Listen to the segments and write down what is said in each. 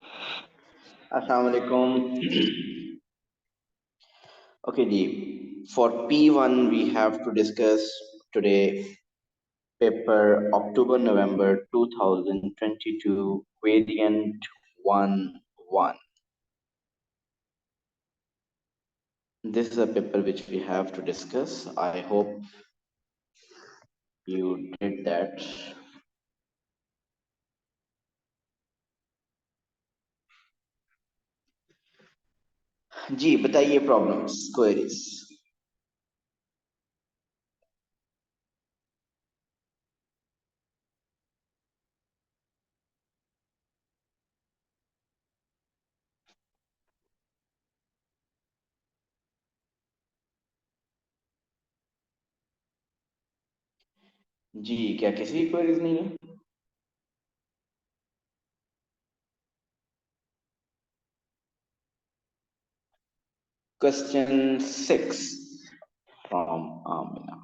Assalamu alaikum. Okay, Ji. For P1, we have to discuss today paper October-November 2022 variant 1-1. This is a paper which we have to discuss. I hope you did that. जी बताइए problems queries. जी क्या किसी की queries नहीं है? Question 6 from Amina.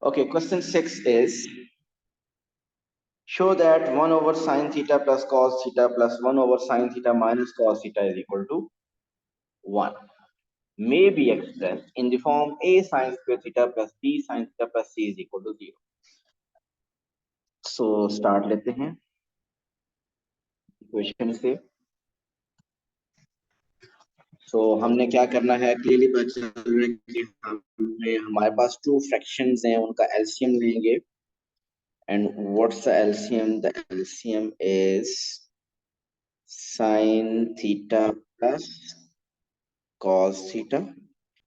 Okay, question 6 is show that 1 over sine theta plus cos theta plus 1 over sine theta minus cos theta is equal to 1. May be expressed in the form a sine square theta plus b sine theta plus c is equal to 0. So start लेते हैं equation से. So हमने क्या करना है, clearly पता चल रहा है कि हमारे पास टू फ्रैक्शंस हैं, उनका एलसीएम लेंगे. And what's the LCM? The LCM is sine theta plus cos theta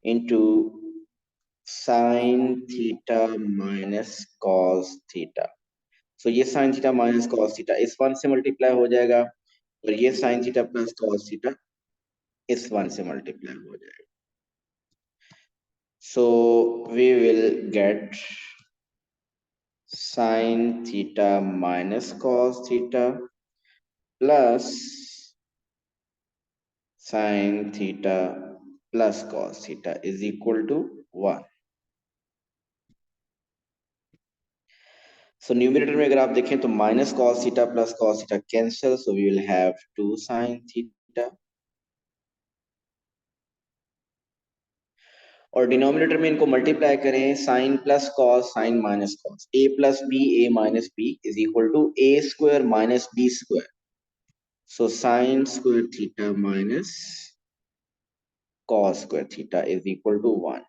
into sine theta minus cos theta. So ये sin theta minus cos theta इस वन से मल्टीप्लाई हो जाएगा और ये sin theta plus cos theta इस one से multiply हो जाएगा. So we will get sin theta minus cos theta plus sin theta plus cos theta is equal to 1. So numerator में अगर आप देखें तो minus cos theta plus cos theta cancel, so we will have 2 sin theta. और denominator में इनको multiply करें, sine plus cos sine minus cos, a plus b a minus b is equal to a square minus b square. So sine square theta minus cos square theta is equal to 1,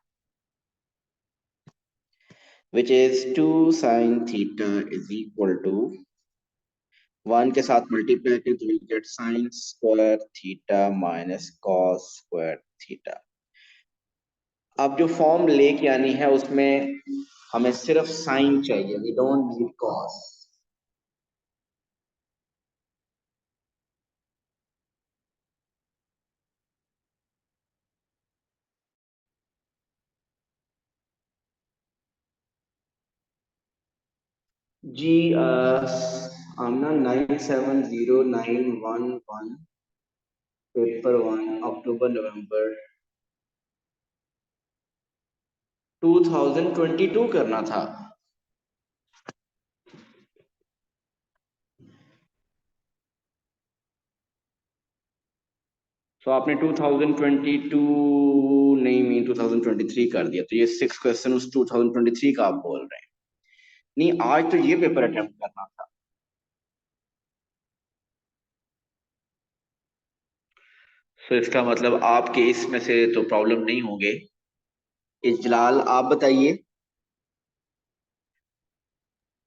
which is 2 sin theta is equal to 1 के साथ multiply करें तो we get sine square theta minus cos square theta. अब जो form लेके आनी है उसमें हमें सिर्फ साइन चाहिए, वी डोंट नीड कॉस. जी आमना 970911 पेपर 1 अक्टूबर नवंबर 2022 करना था. तो आपने 2022 नहीं मीन 2023 कर दिया, तो ये 6 क्वेश्चन उस 2023 का आप बोल रहे हैं. नहीं, आज तो ये पेपर अटेम्प्ट करना था. तो इसका मतलब आपके इसमें से तो प्रॉब्लम नहीं होंगे. इजलाल आप बताइए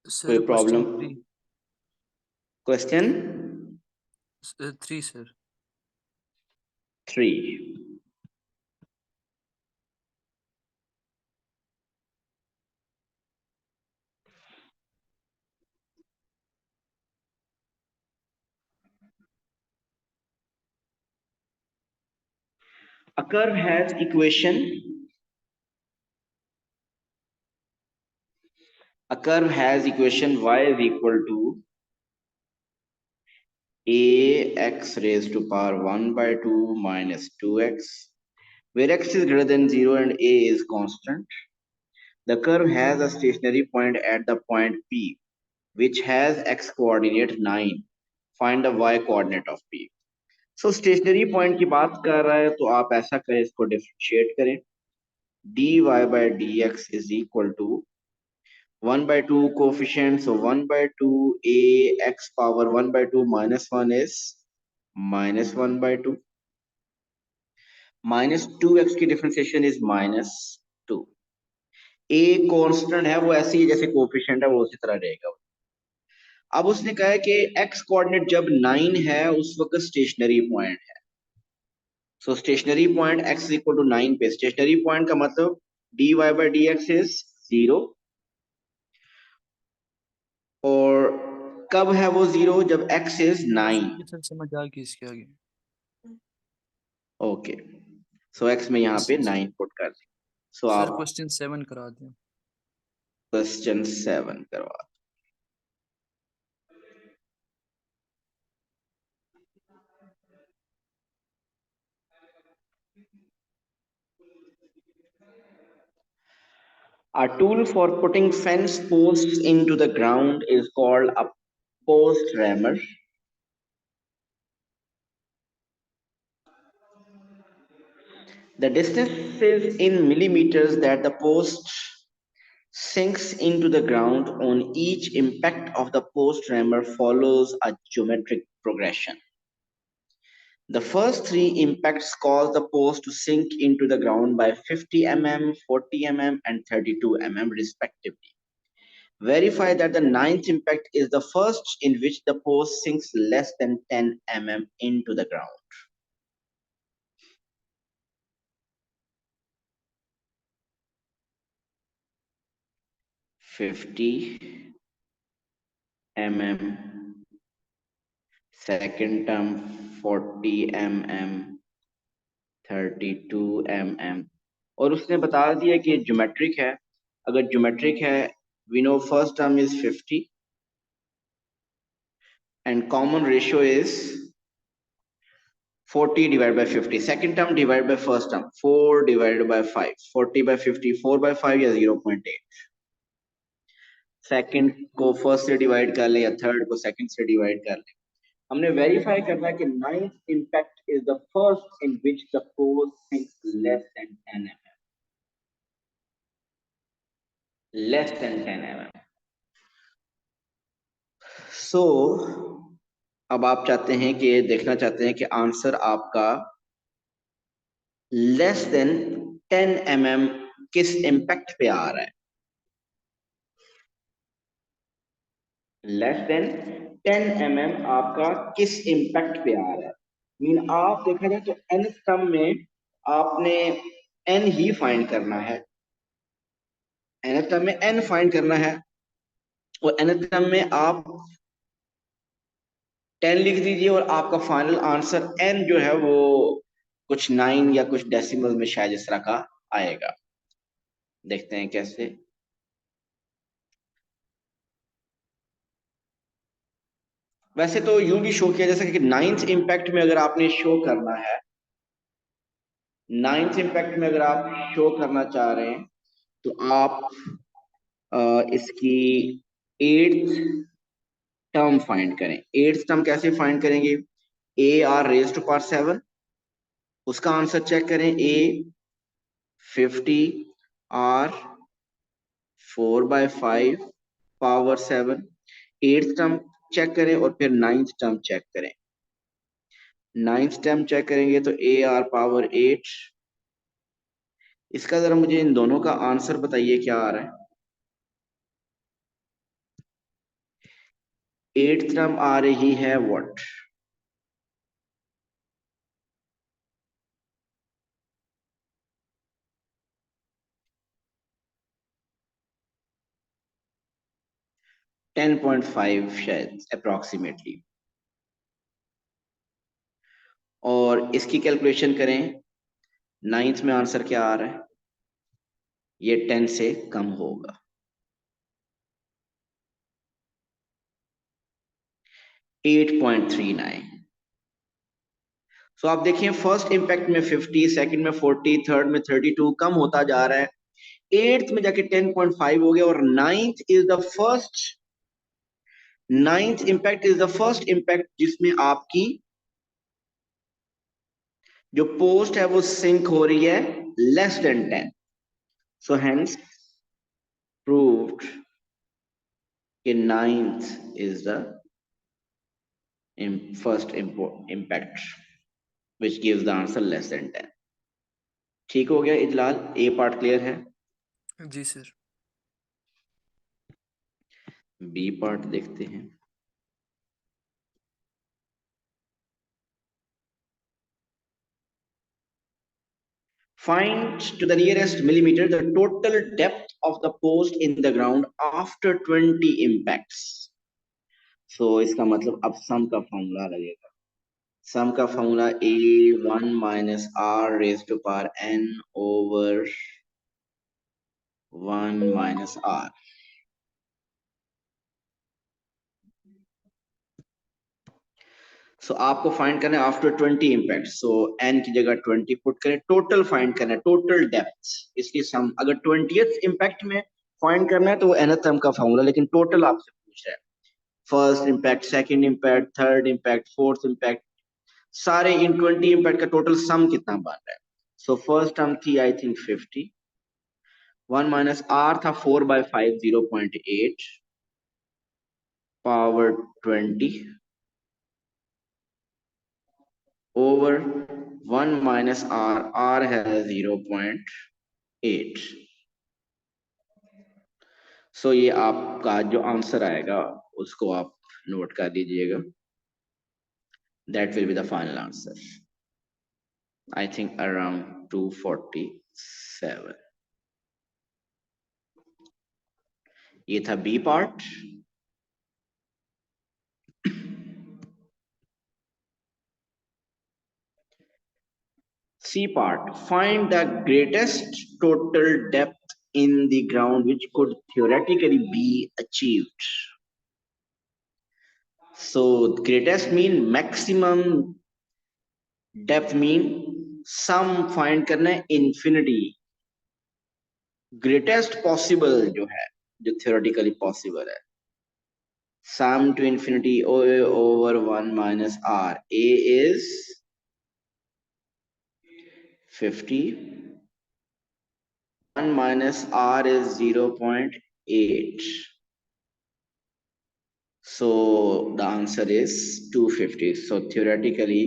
कोई problem. Question 3 sir. 3. A curve has equation. A curve has equation y is equal to ax raised to power 1 by 2 minus 2x, where x is greater than 0 and a is constant. The curve has a stationary point at the point P, which has x coordinate 9. Find the y coordinate of P. So stationary point की बात कर रहा है तो आप ऐसा करें, इसको डिफरेंशिएट करें. dy by dx is equal to 1 by 2 coefficient, so 1 by 2 a x power 1 by 2 minus 1 is minus 1 by 2. Minus 2x की differentiation is minus 2. a constant है, वो ऐसे ही जैसे कोएफिशिएंट है वो उसी तरह रहेगा. अब उसने कहा है कि x कोऑर्डिनेट जब 9 है उस वक्त स्टेशनरी पॉइंट है. So stationary point x is equal to 9 पे. स्टेशनरी पॉइंट का मतलब dy by dx इज 0. और कब है वो 0? जब x इज 9. ये सर समझ आ गई इसके आगे. ओके, सो x में यहाँ पे 9 पुट कर दें. सो सर आप क्वेश्चन 7 करा दें. क्वेश्चन 7 करवा. A tool for putting fence posts into the ground is called a post rammer. The distance is in millimeters that the post sinks into the ground on each impact of the post rammer follows a geometric progression. The first 3 impacts cause the post to sink into the ground by 50 mm, 40 mm, and 32 mm respectively. Verify that the 9th impact is the first in which the post sinks less than 10 mm into the ground. (50 mm), second term 40 mm, 32 mm. और उसने बता दिया कि geometric है. अगर geometric है, we know first term is 50 and common ratio is 40 divided by 50. Second term divided by first term, 4 divided by 5. 40 by 50, 4 by 5 या 0.8. Second को फर्स्ट से डिवाइड कर ले या थर्ड को सेकंड से डिवाइड कर ले. हमने वेरीफाई करना है कि 9th impact is the first in which the post sinks less than 10 mm. Less than 10 mm. So, अब आप चाहते हैं कि देखना चाहते हैं कि आंसर आपका लेस देन 10 mm किस इम्पैक्ट पे आ रहा है. लेस देन 10 mm आपका किस इम्पैक्ट पे आ रहा है. मीन आप देखा जाए तो n टर्म में आपने n ही फाइंड करना है. n टर्म में n फाइंड करना है और n टर्म में आप 10 लिख दीजिए और आपका फाइनल आंसर n जो है वो कुछ 9 या कुछ डेसिमल में शायद इस तरह का आएगा. देखते हैं कैसे. वैसे तो यूं भी शो किया जा सकता है कि 9th इम्पैक्ट में अगर आपने शो करना है, 9th इम्पैक्ट में अगर आप शो करना चाह रहे हैं तो आप इसकी 8th टर्म फाइंड करें. 8th टर्म कैसे फाइंड करेंगे? a r raised to power 7, उसका आंसर चेक करें. a 50 r 4 by 5 power 7. 8th term check करें और फिर 9th टर्म चेक करें. 9th टर्म चेक करेंगे तो a r पावर 8. इसका जरा मुझे इन दोनों का आंसर बताइए क्या आ रहा है. 8th टर्म आ रही है व्हाट? 10.5 शायद अप्रोक्सीमेटली. और इसकी कैलकुलेशन करें. 9th में आंसर क्या आ रहा है? ये 10 से कम होगा. 8.39. सो आप देखिए फर्स्ट इंपैक्ट में 50, सेकंड में 40, थर्ड में 32 कम होता जा रहा है, एट्थ में जाके 10.5 हो गया, और ninth impact is the first impact जिसमें आपकी जो पोस्ट है वो सिंक हो रही है less than 10. So hence proved कि ninth is the first impact which gives the answer less than 10. ठीक हो गया इजलाल, ए पार्ट क्लियर है? जी सर। बी पार्ट देखते हैं। Find to the nearest millimeter the total depth of the post in the ground after 20 impacts. So इसका मतलब अब सम का फॉर्मूला लगेगा। सम का formula A1 minus R raised to power n over 1 minus R. सो आपको find करना है आफ्टर 20 इम्पैक्ट, सो n की जगह 20 पुट करें, टोटल फाइंड करना है, टोटल डेप्थ, इसकी सम। अगर 20th इम्पैक्ट में फाइंड करना है तो वो nth टर्म का फॉर्मूला, लेकिन टोटल आपसे पूछ रहा है, first impact, second impact, third impact, fourth impact, सारे इन 20 इम्पैक्ट का टोटल सम कितना बन रहा है। सो फर्स्ट टर्म थी आई थिंक 50, 1 माइनस आर था 4/5 0.8 पावर 20 over 1 minus r है 0.8. सो ये आपका जो आंसर आएगा उसको आप नोट कर दीजिएगा, that will be the final answer, I think around 247. ये था b part. C part, find the greatest total depth in the ground which could theoretically be achieved. So greatest mean maximum, depth mean sum find करना है infinity, greatest possible जो है, जो theoretically possible है, sum to infinity over 1 minus r, a is 50, 1 minus r is 0.8, so the answer is 250. so theoretically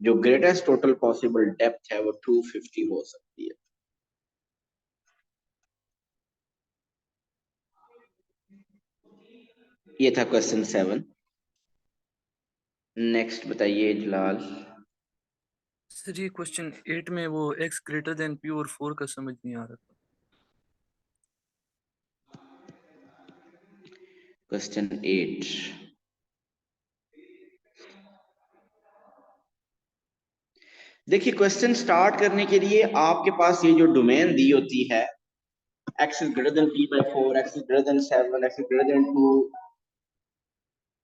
जो greatest total possible depth है वो 250 हो सकती है। ये था क्वेश्चन 7। नेक्स्ट बताइए जलाल। सर ये क्वेश्चन 8 में वो x ग्रेटर देन p और 4 का समझ नहीं आ रहा था। क्वेश्चन 8, देखिए क्वेश्चन स्टार्ट करने के लिए आपके पास ये जो डोमेन दी होती है, x is greater than p/4, x is greater than 7, x is greater than 2,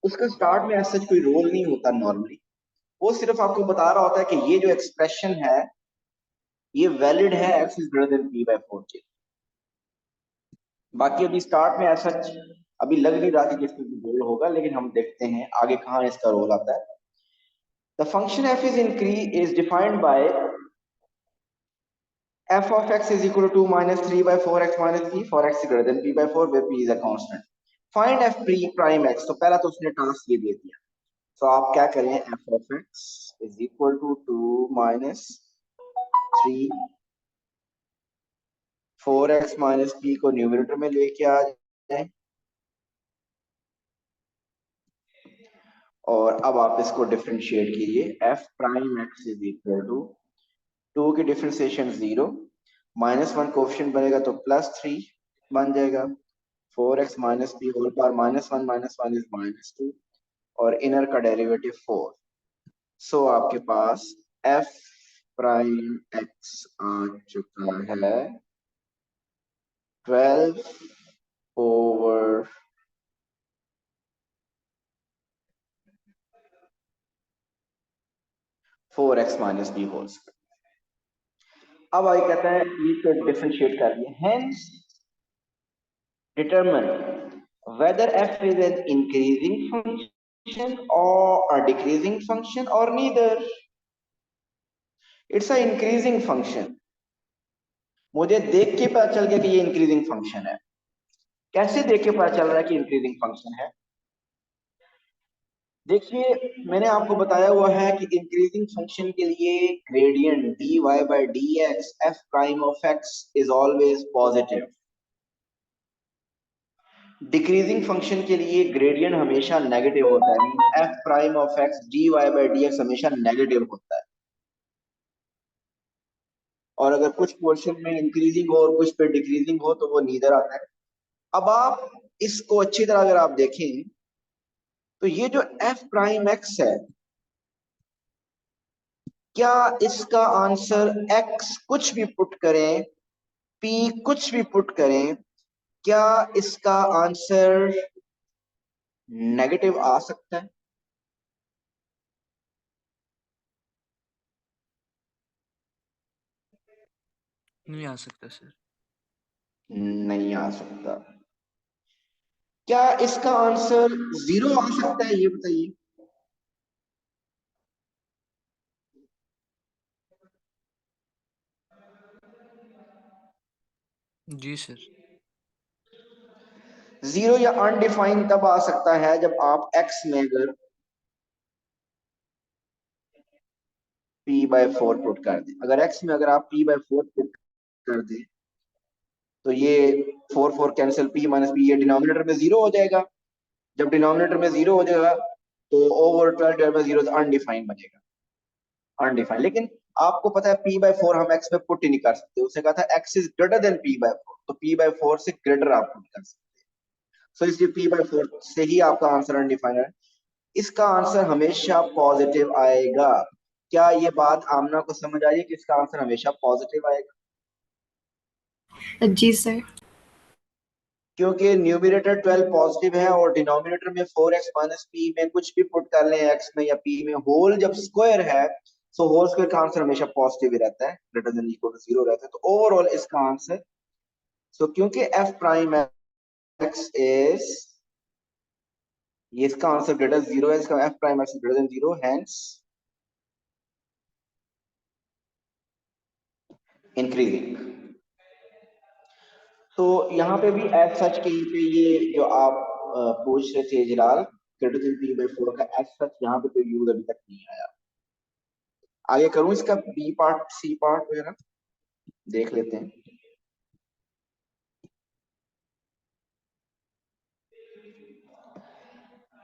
उसका स्टार्ट में ऐसा कोई रोल नहीं होता नॉर्मली, वो सिर्फ आपको बता रहा होता है कि ये जो एक्सप्रेशन है ये वैलिड है x is greater than p/4 के। बाकी अभी स्टार्ट में ऐसा अभी लग नहीं रहा कि इसमें रोल होगा, लेकिन हम देखते हैं आगे कहाँ इसका रोल आता है। The function f is defined by f of x is equal to 2 minus 3/4x minus p for x greater than p/4 where p is a constant. Find f prime x, तो पहला तो उसने task ये दे दिया, तो आप क्या करें, f of x is equal to 2 minus 3 4x minus p को न्यूमरेटर में लेके आ जाए, और अब आप इसको डिफरेंशिएट कीजिए, f prime x is equal to 2 की डिफरेंशिएशन 0, -1 कोएफिशिएंट बनेगा तो +3 बन जाएगा, 4x minus p whole power -1 is -2, और इनर का डेरिवेटिव 4। सो आपके पास f प्राइम x आ चुका है 12 over 4 4x minus b whole square. अब आगे कहता है ये तो डिफरेंशिएट कर दिया, hence determine whether f is an increasing function or a decreasing function or neither. It's a increasing function. मुझे देख के पता चल गया कि ये इंक्रीजिंग फंक्शन है। कैसे देख के पता चल रहा है कि इंक्रीजिंग फंक्शन है? देखिए मैंने आपको बताया हुआ है कि इंक्रीजिंग फंक्शन के लिए gradient dy by dx f prime of x is always positive। Decreasing function के लिए ग्रेडियंट हमेशा नेगेटिव होता है, f prime of x d y by d x हमेशा नेगेटिव होता है। और अगर कुछ पोर्शन में इंक्रीजिंग हो और कुछ पे डिक्रीजिंग हो तो वो नीदर आता है। अब आप इसको अच्छी तरह अगर आप देखें तो ये जो एफ प्राइम एक्स है, क्या इसका आंसर एक्स कुछ भी पुट करें, पी कुछ भी पुट करें, क्या इसका आंसर नेगेटिव आ सकता है? नहीं आ सकता सर। नहीं आ सकता। क्या इसका आंसर 0 आ सकता है, ये बताइए? जी सर। 0 या अनडिफाइंड तब आ सकता है जब आप x में अगर p/4 पुट कर दें। अगर x में अगर आप p/4 पुट कर दें तो ये 4 कैंसिल, p माइनस p, ये डिनोमिनेटर में 0 हो जाएगा। जब डिनोमिनेटर में 0 हो जाएगा तो ओवर 12 में 0 अनडिफाइंड बनेगा, अनडिफाइंड। लेकिन आपको पता है p/4 हम x में पुट ही नहीं कर सकते। उसने कहा था x is greater than p/4, तो p/4 से ग्रेटर आप पुट कर सकते हैं। सो इसलिए p/4 से ही आपका आंसर अनडिफाइंड है। इसका आंसर हमेशा पॉजिटिव आएगा। क्या ये बात आमना को समझ आई कि इसका आंसर हमेशा पॉजिटिव आएगा? जी सर। क्योंकि न्यूमरेटर 12 पॉजिटिव है और डिनोमिनेटर में 4x माइनस पी में कुछ भी पुट कर लें x में या p में, होल जब स्क्वायर है सो होल स्क्वायर का आंसर हमेशा पॉजिटिव ही रहता है, ग्रेटर देन इक्वल टू 0 रहता है। तो ओवरऑल इसका आंसर, सो क्योंकि f प्राइम x इज, ये इसका आंसर ग्रेटर 0 है, इसका f prime x greater than 0, hence increasing. तो यहाँ पे भी एज सच कहीं पे ये जो आप पूछ रहे थे जलाल, ग्रेटर देन p/4 का एज सच यहाँ पे कोई यूज अभी तक नहीं आया। आगे करूं इसका बी पार्ट सी पार्ट वगैरह देख लेते हैं।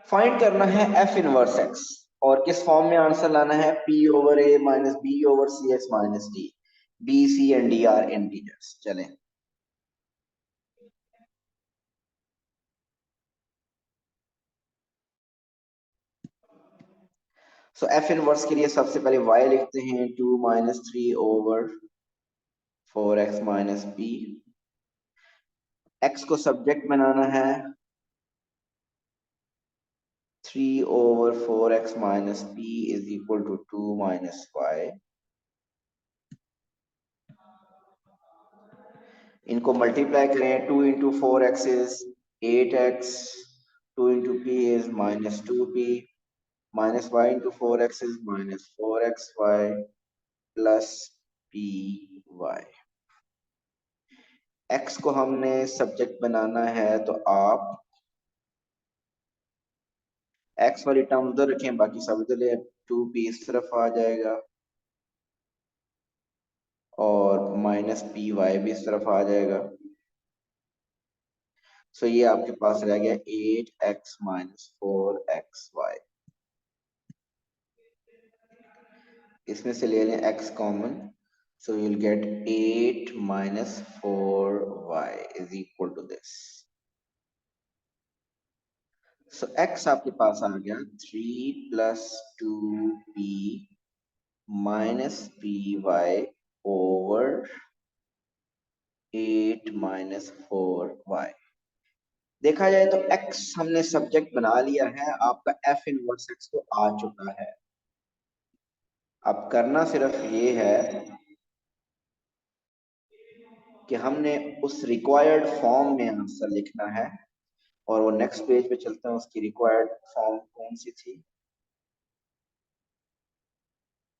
फाइंड करना है एफ इनवर्स एक्स और किस फॉर्म में आंसर लाना है, p over a minus b over c x minus d. B c and d are integers. चलें सो एफ इनवर्स के लिए सबसे पहले y लिखते हैं 2 minus 3 over 4x minus b. x को सब्जेक्ट बनाना है 3 over 4x minus p is equal to 2 minus y। इनको मल्टीप्लाई करें, 2 into 4x is 8x, 2 into p is minus 2p, minus y into 4x is minus 4xy plus py। x को हमने subject बनाना है तो आप x वाली term उधर रखें, बाकी सब इधर ले, 2p इस तरफ आ जाएगा और माइनस पी वाई भी इस तरफ आ जाएगा। सो ये आपके पास रह गया 8x माइनस 4xy। इसमें से ले लें x common, so you will get 8 minus 4y is equal to this. So x आपके पास आ गया 3 plus 2p minus p y over 8 minus 4y। देखा जाए तो x हमने सब्जेक्ट बना लिया है, आपका f इनवर्स x तो आ चुका है। अब करना सिर्फ ये है कि हमने उस रिक्वायर्ड फॉर्म में आंसर लिखना है, और वो नेक्स्ट पेज पे चलते हैं। उसकी रिक्वायर्ड फॉर्म कौन सी थी?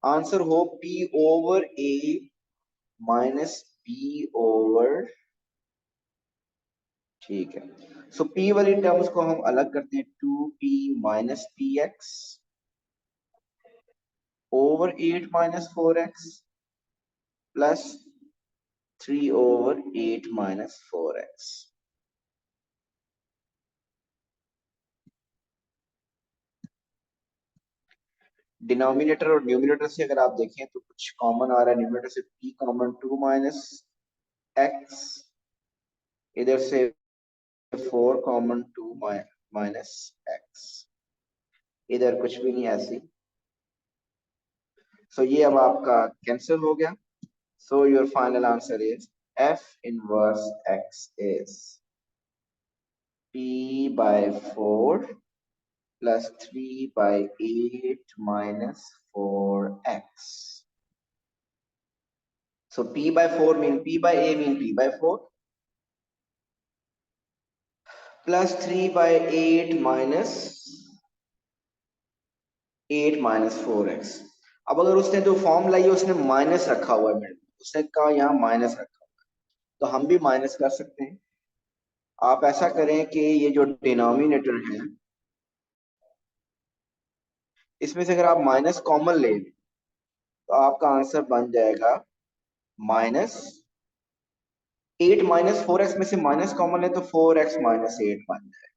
आंसर हो P over A minus B over, ठीक है। सो P वाली टर्म्स को हम अलग करते हैं, 2P minus PX over 8 minus 4X plus 3 over 8 minus 4X। Denominator और न्यूमिनेटर से अगर आप देखें तो कुछ कॉमन आ रहा है। न्यूमिनेटर से P कॉमन 2 माइनस X, इधर से 4 कॉमन 2 माइनस X, इधर कुछ भी नहीं ऐसी। सो ये अब आपका कैंसिल हो गया। So your final answer is F inverse X is P by 4 plus 3 by 8 minus 4X. So P by 4 mean P by A mean P by 4 plus 3 by 8 minus 4X. अब अगर उसने जो फॉर्म लाई है उसने minus रखा हुआ है middle में, उसने कहा यहाँ माइनस रखा हुआ है, तो हम भी माइनस कर सकते हैं। आप ऐसा करें कि ये जो डिनोमिनेटर है इसमें से अगर आप माइनस कॉमन ले तो आपका आंसर बन जाएगा माइनस 8 माइनस 4X में से माइनस कॉमन है तो 4X माइनस 8 बन जाएगा।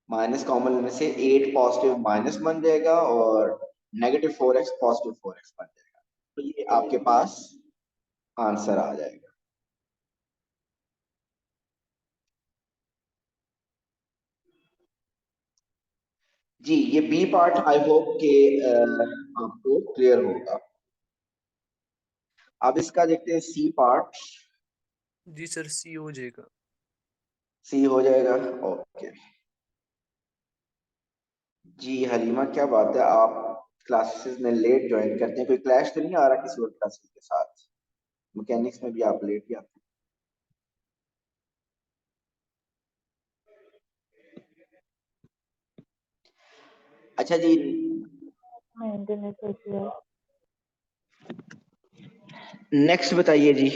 माइनस कॉमन लेने से 8 पॉजिटिव माइनस बन जाएगा और नेगेटिव 4X पॉजिटिव 4X बन जाएगा। तो ये आपके पास आंसर आ जाएगा। जी, ये बी पार्ट आई होप के आपको क्लियर होगा। अब इसका देखते हैं सी पार्ट। जी सर, सी हो जाएगा। सी हो जाएगा, ओके। जी हलीमा, क्या बात है, आप क्लासेस में लेट ज्वाइन करते हैं, कोई क्लैश तो नहीं आ रहा किसी और क्लासेस के साथ? मैकेनिक्स में भी आप लेट ही आते हैं। अच्छा जी, नेक्स्ट बताइए जी।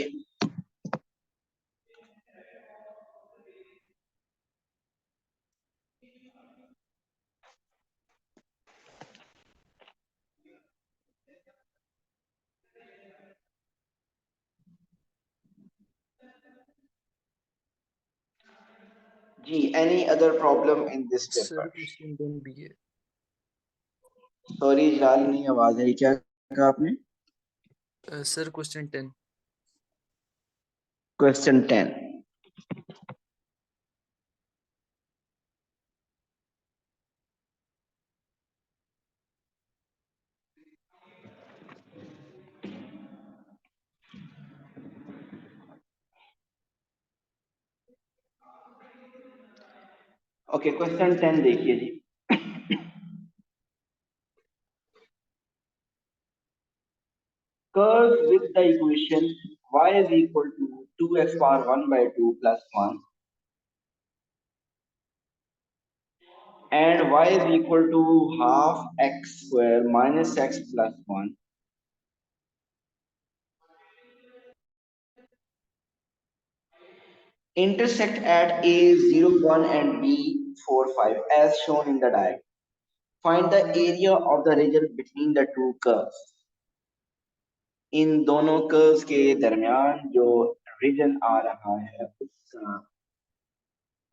जी, any other problem in this sir paper? Question 10 भी है। सॉरी जलाल, नहीं आवाज आई, क्या कहा आपने? Sir question 10। Question 10। Okay, question 10 देखिए जी। Curve with the equation y is equal to 2x power 1 by 2 plus 1 and y is equal to half x square minus x plus 1 intersect at A 0, 1 and B 4, 5 as shown in the diagram. Find the area of the region between the two curves. इन दोनों curves के दरमियान जो reason आ रहा है उसका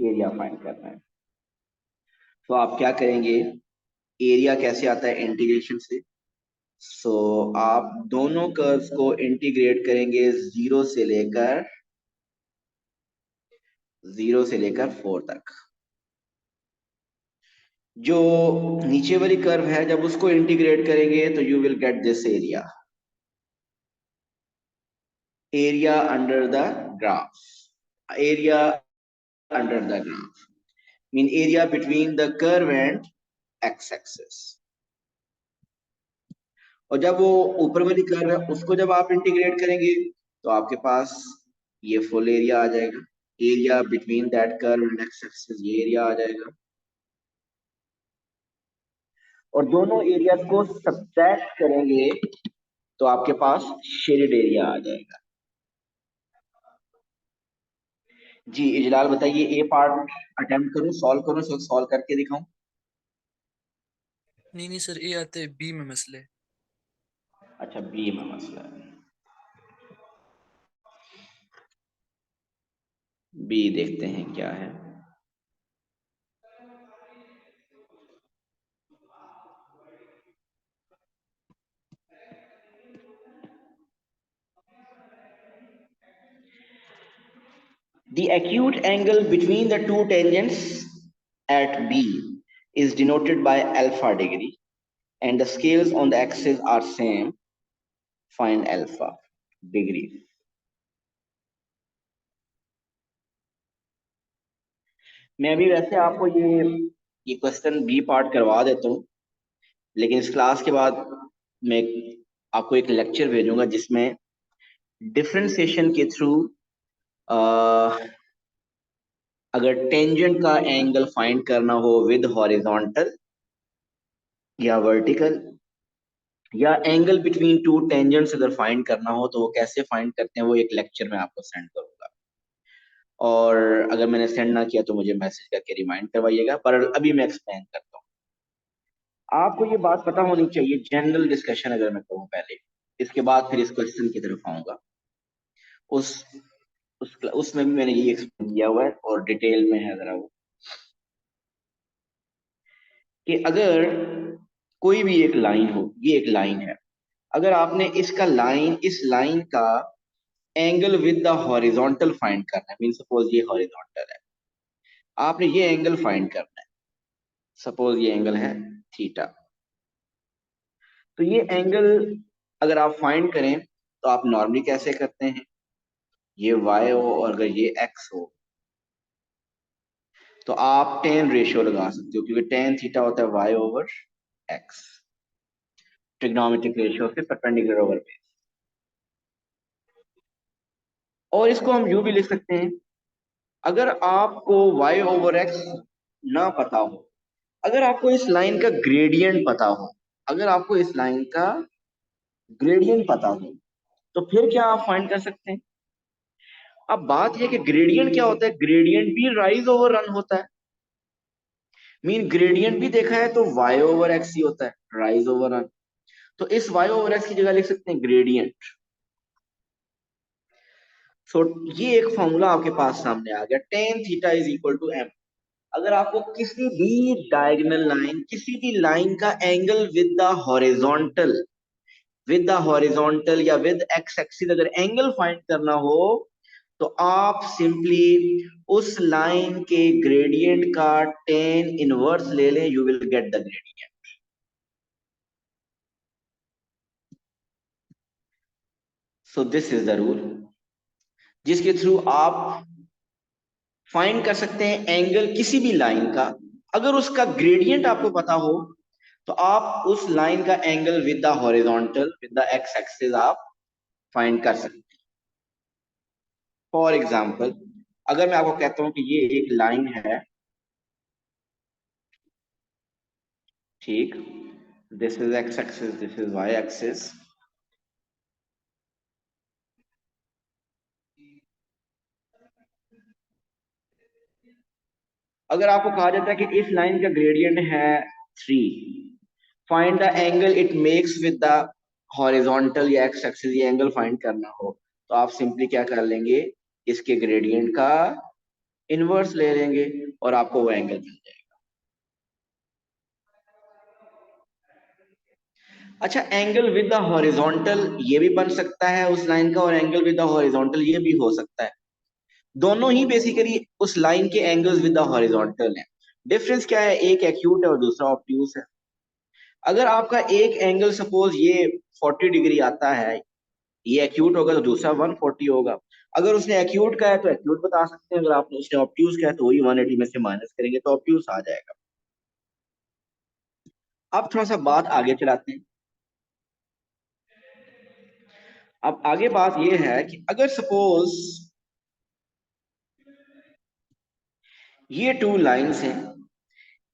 area find करना है। तो आप क्या करेंगे, एरिया कैसे आता है? इंटीग्रेशन से। सो आप दोनों कर्व्स को इंटीग्रेट करेंगे 0 से लेकर 4 तक। जो नीचे वाली कर्व है जब उसको इंटीग्रेट करेंगे तो you will get this area under the graph. Area under the graph mean area between the curve and x axis. और जब वो ऊपर वाली कर्व है उसको जब आप इंटीग्रेट करेंगे तो आपके पास ये फुल एरिया आ जाएगा। Area between that curve and x axis, ये एरिया आ जाएगा। और दोनों एरिया को सब्ट्रैक्ट करेंगे तो आपके पास शेडेड एरिया आ जाएगा। जी इजलाल बताइए, ए पार्ट अटेम्प्ट करूं, सॉल्व करूं, सॉल्व करके दिखाऊं? नहीं सर, ये आते हैं बी में मसले। अच्छा, बी में मसला है। बी देखते हैं क्या है। The acute angle between the two tangents at B is denoted by alpha degree and the scales on the axis are same. Find alpha degree. मैं अभी वैसे आपको ये क्वेश्चन बी पार्ट करवा देता हूँ, लेकिन इस क्लास के बाद मैं आपको एक लेक्चर भेजूंगा जिसमें डिफरेंशिएशन के थ्रू अगर टेंजेंट का एंगल फाइंड करना हो विद हॉरिजॉन्टल या वर्टिकल, या एंगल बिटवीन टू टेंजेंट्स अगर फाइंड करना हो तो वो कैसे फाइंड करते हैं, वो एक लेक्चर में आपको सेंड करूंगा। और अगर मैंने सेंड ना किया तो मुझे मैसेज करके रिमाइंड करवाइएगा, पर अभी मैं एक्सप्लेन करता हूँ। आपको ये बात पता होनी चाहिए, जनरल डिस्कशन अगर मैं कहूँ पहले, इसके बाद फिर इस क्वेश्चन की तरफ आऊंगा। उसमें भी मैंने ये एक्सप्लेन किया हुआ है और डिटेल में है जरा वो, कि अगर कोई भी एक लाइन हो, ये एक लाइन है, अगर आपने इस लाइन का angle with the horizontal find करना है, मीन सपोज ये हॉरिजॉन्टल है, आपने ये एंगल फाइंड करना है, सपोज ये एंगल है थीटा। तो ये एंगल अगर आप फाइंड करें तो आप नॉर्मली कैसे करते हैं, ये y हो और अगर ये x हो तो आप टेन रेशियो लगा सकते हो, क्योंकि टेन थीटा होता है y over x, trigonometric ratio से परपेंडिकुलर ओवर बेस। और इसको हम यूं भी लिख सकते हैं, अगर आपको y ओवर x ना पता हो, अगर आपको इस लाइन का ग्रेडियंट पता हो, अगर आपको इस लाइन का ग्रेडियंट पता हो तो फिर क्या आप फाइंड कर सकते हैं। अब बात यह कि ग्रेडियंट क्या होता है, ग्रेडियंट भी राइज ओवर रन होता है, मीन ग्रेडियंट भी देखा है तो y ओवर एक्स ही होता है, राइज ओवर रन। तो इस y ओवर एक्स की जगह लिख सकते हैं ग्रेडियंट। सो ये एक फॉर्मूला आपके पास सामने आ गया, tan theta is equal to m। अगर आपको किसी भी डायगोनल लाइन, किसी भी लाइन का एंगल विद द हॉरिजॉन्टल या विद एक्स एक्सिस अगर एंगल फाइंड करना हो तो आप सिंपली उस लाइन के ग्रेडियंट का टेन इनवर्स ले लें, you will get the gradient. So this is the rule जिसके थ्रू आप फाइंड कर सकते हैं एंगल किसी भी लाइन का। अगर उसका ग्रेडियंट आपको पता हो तो आप उस लाइन का angle with the horizontal with the x axis आप फाइंड कर सकते हैं। फॉर एग्जाम्पल, अगर मैं आपको कहता हूं कि ये एक लाइन है, ठीक, this is x axis, this is y axis, अगर आपको कहा जाता है कि इस लाइन का ग्रेडियंट है 3, find the angle it makes with the horizontal या एक्स एक्सिस, ये एंगल फाइंड करना हो तो आप सिंपली क्या कर लेंगे, इसके ग्रेडियंट का इनवर्स ले लेंगे और आपको वो एंगल मिल जाएगा। अच्छा, एंगल विद द हॉरिजॉन्टल ये भी बन सकता है उस लाइन का, और एंगल विद द हॉरिजॉन्टल ये भी हो सकता है। दोनों ही बेसिकली उस लाइन के एंगल्स विद द हॉरिजॉन्टल हैं। डिफरेंस क्या है, एक एक्यूट है और दूसरा ऑब्ट्यूज है। अगर आपका एक एंगल सपोज ये 40 डिग्री आता है, ये एक्यूट होगा तो दूसरा 140 होगा। अगर उसने एक्यूट का है तो एक्यूट बता सकते हैं, अगर आपने उसने ऑब्ट्यूज का है तो वही 180 में से माइनस करेंगे तो ऑब्ट्यूज आ जाएगा। अब थोड़ा सा बात आगे चलाते हैं। अब आगे बात यह है कि अगर सपोज ये टू लाइंस हैं,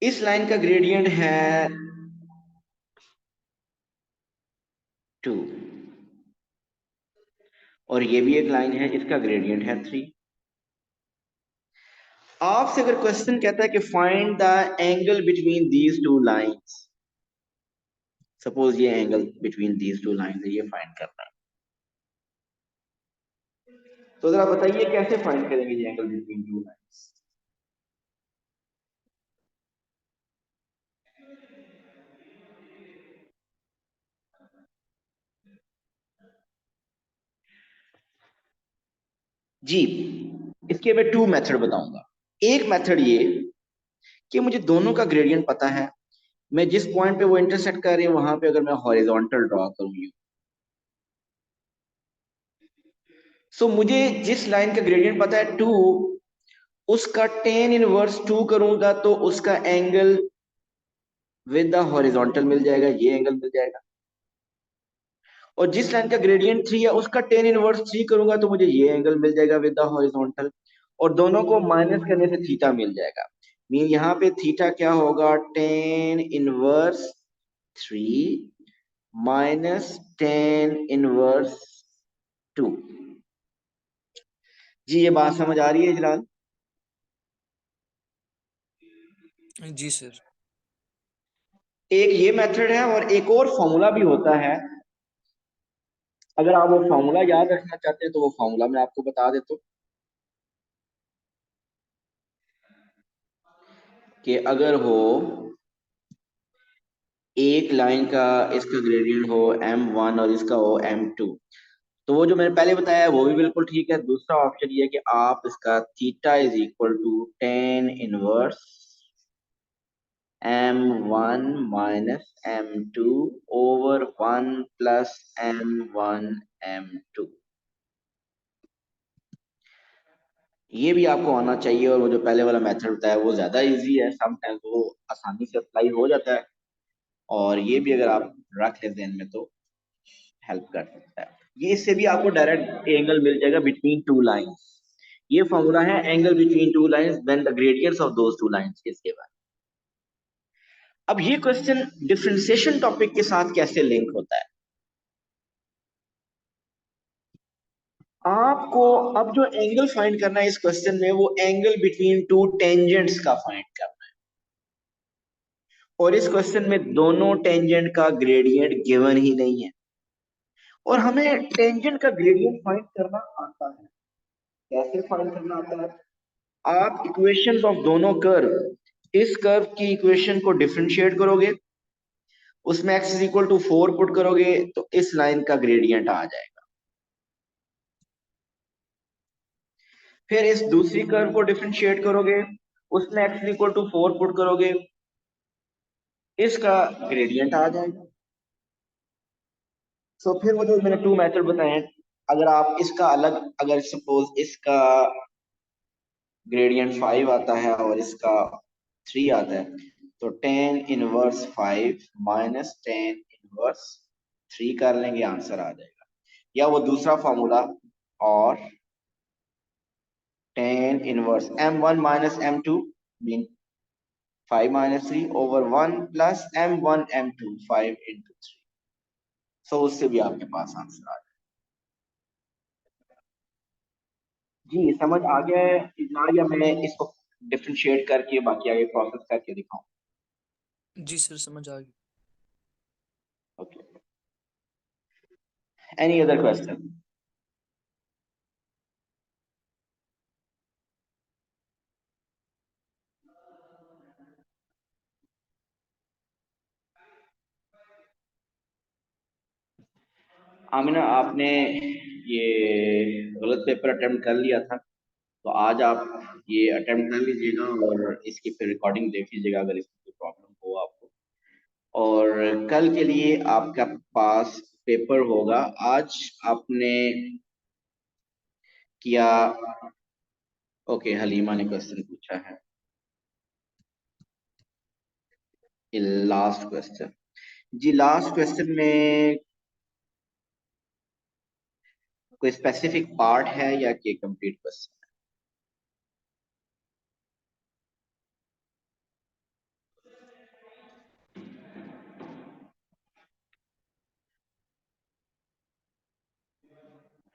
इस लाइन का ग्रेडियंट है 2 और ये भी एक लाइन है, इसका ग्रेडियंट है 3। आपसे अगर क्वेश्चन कहता है कि find the angle between these two lines, suppose ये angle between these two lines है, ये फाइंड करना है, तो जरा बताइए कैसे फाइंड करेंगे ये एंगल बिटवीन टू लाइंस। जी, इसके मैं टू मेथड बताऊंगा। एक मेथड ये कि मुझे दोनों का ग्रेडियंट पता है, मैं जिस पॉइंट पे वो इंटरसेक्ट कर रहे हैं वहां पे अगर मैं हॉरिजॉन्टल ड्रॉ करूंगी, सो मुझे जिस लाइन का ग्रेडियंट पता है 2, उसका टेन इनवर्स 2 करूंगा तो उसका एंगल विद द हॉरिजॉन्टल मिल जाएगा, ये एंगल मिल जाएगा। और जिस लाइन का ग्रेडियंट 3 है उसका टेन इनवर्स 3 करूंगा तो मुझे ये एंगल मिल जाएगा विद द हॉरिजॉन्टल। और दोनों को माइनस करने से थीटा मिल जाएगा। मीन यहाँ पे थीटा क्या होगा, tan inverse 3 minus tan inverse 2। जी ये बात समझ आ रही है जलाल? जी सर। एक ये मेथड है और एक और फॉर्मूला भी होता है। अगर आप वो फॉर्मूला याद रखना चाहते हैं तो वो फॉर्मूला मैं आपको बता देता हूँ कि अगर हो एक लाइन का, इसका ग्रेडियंट हो m1 और इसका हो m2, तो वो जो मैंने पहले बताया है वो भी बिल्कुल ठीक है। दूसरा ऑप्शन ये है कि आप इसका theta is equal to tan inverse m1 minus m2 over 1 plus m1 m2, ये भी आपको आना चाहिए। और वो जो पहले वाला मेथड बताया वो ज्यादा इजी है, समटाइम्स वो आसानी से अप्लाई हो जाता है। और ये भी अगर आप रख ले ध्यान में तो हेल्प कर सकता है। ये इससे भी आपको डायरेक्ट एंगल मिल जाएगा बिटवीन टू लाइंस। ये फॉर्मूला है angle between two lines when the gradients of those two lines is given. अब ये क्वेश्चन डिफरेंशिएशन टॉपिक के साथ कैसे लिंक होता है, आपको अब जो एंगल फाइंड करना है इस क्वेश्चन में वो एंगल बिटवीन टू टेंजेंट्स का फाइंड करना है। और इस क्वेश्चन में दोनों टेंजेंट का ग्रेडियंट गिवन ही नहीं है और हमें टेंजेंट का ग्रेडियंट फाइंड करना आता है। कैसे फाइंड करना आता है, आप इक्वेशंस ऑफ दोनों कर्व, इस कर्व की इक्वेशन को डिफरेंशिएट करोगे, उसमें x is equal to 4 put करोगे तो इस लाइन का ग्रेडियंट आ जाएगा। फिर इस दूसरी कर्व को डिफरेंशिएट करोगे, उसमें x is equal to 4 put करोगे, इसका ग्रेडियंट आ जाएगा। सो फिर वो जो मैंने टू मेथड बताए हैं, अगर आप इसका अलग, अगर सपोज इसका ग्रेडियंट 5 आता है और इसका 3 आता है, तो tan inverse 5 minus tan inverse 3 कर लेंगे, आंसर आ जाएगा। या वो दूसरा फॉर्मूला, और ten inverse m1 minus m2 mean 5 minus 3 over 1 plus m1 m2 5 into 3। सो उससे भी आपके पास आंसर आ जाएगा। जी समझ आ गया है इतना, या मैं इसको डिफरेंशिएट करके बाकी आगे प्रोसेस करके दिखाऊं? जी सर समझ आ गई। Okay, any other question? Amina, आपने ये गलत पेपर अटेम्प्ट कर लिया था, तो आज आप ये अटेम्प्ट कर लीजिएगा और इसकी फिर रिकॉर्डिंग देख लीजिएगा अगर इसमें कोई प्रॉब्लम हो आपको। और कल के लिए आपका पास पेपर होगा। आज आपने किया, ओके, हलीमा ने क्वेश्चन पूछा है। लास्ट क्वेश्चन जी, लास्ट क्वेश्चन में कोई स्पेसिफिक पार्ट है या कि complete question?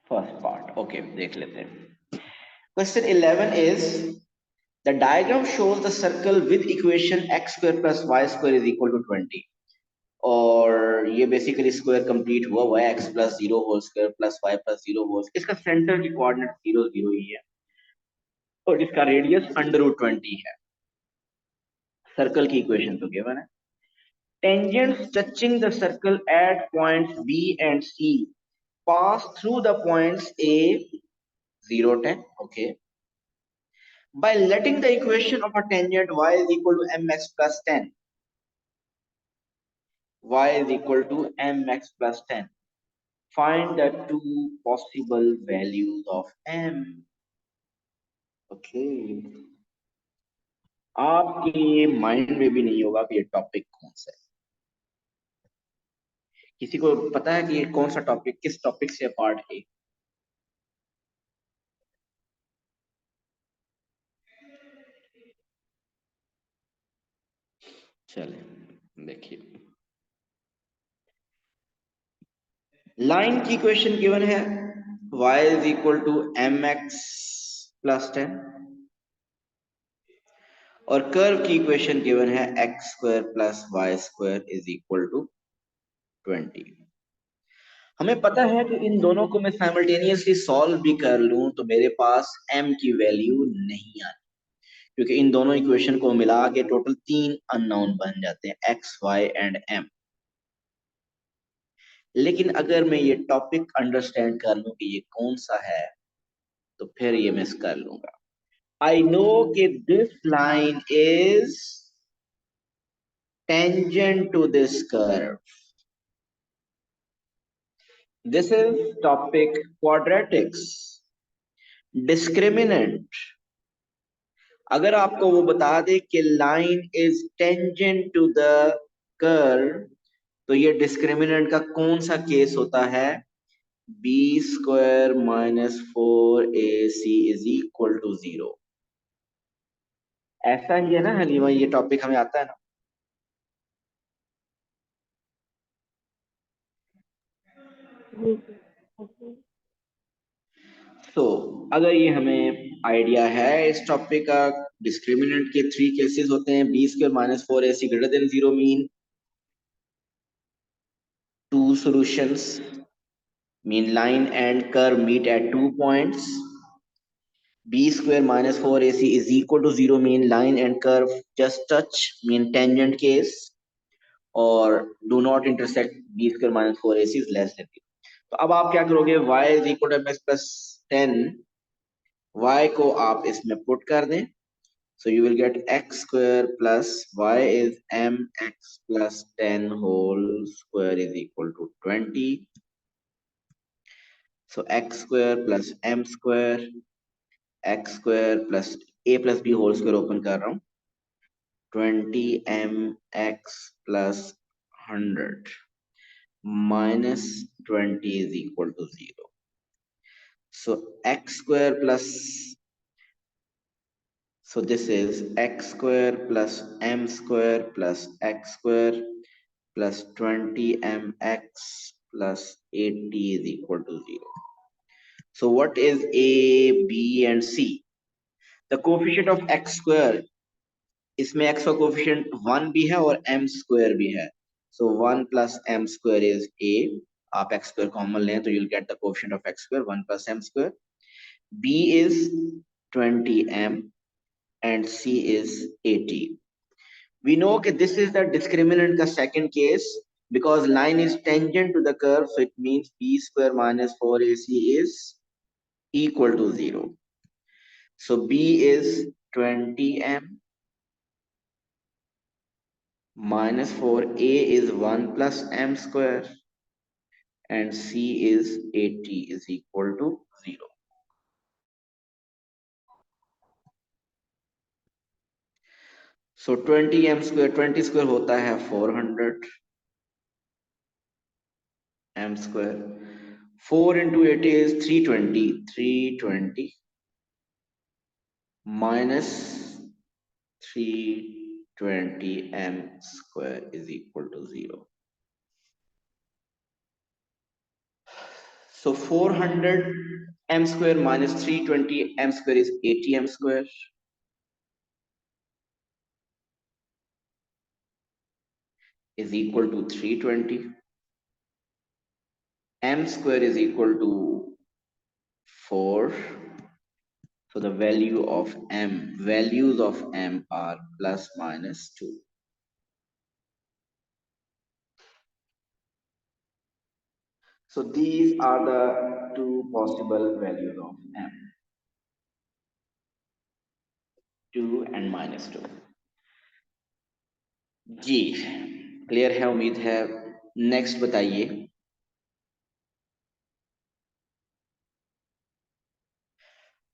First part, okay, देख लेते हैं। Question 11 is the diagram shows the circle with equation x square plus y square is equal to 20। और ये बेसिकली स्क्वायर कंप्लीट हुआ है, x plus zero whole square plus y plus zero whole, इसका centre की coordinate 0 0 ही है और इसका रेडियस अंडर रूट 20 है। सर्कल की इक्वेशन तो गिवन है। Tangents touching the circle at points B and C pass through the points A 0, 10. Okay. By letting the equation of a tangent y is equal to mx plus 10. Y is equal to mx plus 10. Find the two possible values of m. Okay. आपके mind में भी नहीं होगा कि ये topic कौन सा है। किसी को पता है कि ये कौन सा टॉपिक, किस टॉपिक से पार्ट है? चले देखिए, लाइन की इक्वेशन गिवन है y is equal to mx plus 10 और कर्व की इक्वेशन गिवन है x square plus y square is equal to 20। हमें पता है कि इन दोनों को मैं साइमल्टेनियसली सॉल्व भी कर लूं तो मेरे पास m की वैल्यू नहीं आती, क्योंकि इन दोनों इक्वेशन को मिला के टोटल 3 अननोन बन जाते हैं, x, y एंड m। लेकिन अगर मैं ये टॉपिक अंडरस्टैंड कर लूं कि ये कौन सा है तो फिर ये मिस कर लूंगा। I know that this line is tangent to this curve. This is topic quadratics. Discriminant. अगर आपको वो बता दे कि line is tangent to the curve, तो ये discriminant का कौन सा केस होता है? b square minus 4ac is equal to 0। ऐसा ही है ना हलीमा, ये टॉपिक हमें आता है ना? तो अगर ये हमें आइडिया है इस टॉपिक का, डिस्क्रिमिनेंट के 3 केसेस होते हैं, b square minus 4ac greater than 0 mean 2 solutions, mean line and curve meet at 2 points। b square minus 4ac is equal to 0 mean line and curve just touch, mean tangent case, और do not intersect, b square minus 4ac is less than 0। तो अब आप क्या करोगे, y is equal to mx plus 10, y को आप इसमें put कर दें, so you will get x square plus y is mx plus 10 whole square is equal to 20। so x square plus m square, x square plus a plus b whole square open कर रहा हूँ, 20mx plus 100 minus 20 is equal to 0। so x square plus, so this is x square plus m square plus x square plus 20mx plus 80 is equal to 0। So what is a, b and c? The coefficient of x square, इसमें x का coefficient 1 भी है और m square भी है, so 1 plus m square is a। आप x square common लें तो you'll get the coefficient of x square 1 plus m square। b is 20m and c is 80। We know that this is the discriminant का second case because line is tangent to the curve, so it means b square minus 4ac is equal to 0। So b is 20m minus 4a is 1 plus m square and c is 80 is equal to 0। So 20 m square, 20 square होता है 400 m square, 4 into 8 is 320, 320 minus 320 m square is equal to 0. So 400 m square minus 320 m square is 80 m square. Is equal to 320. M square is equal to 4. So the value of M, values of M are plus minus 2. So these are the two possible values of M, 2 and minus 2. Ji clear है, उम्मीद है। Next बताइए।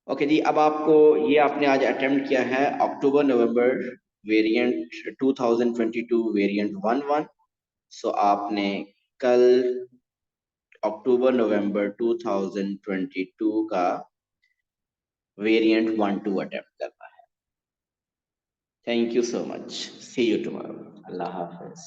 Okay जी, अब आपको ये आपने आज attempt किया है अक्टूबर नवंबर वेरिएंट 2022 वेरिएंट 11। सो आपने कल अक्टूबर नवंबर 2022 का वेरिएंट 1-2 अटेम्प्ट करना है। Thank you so much, see you tomorrow, अल्लाह हाफिज।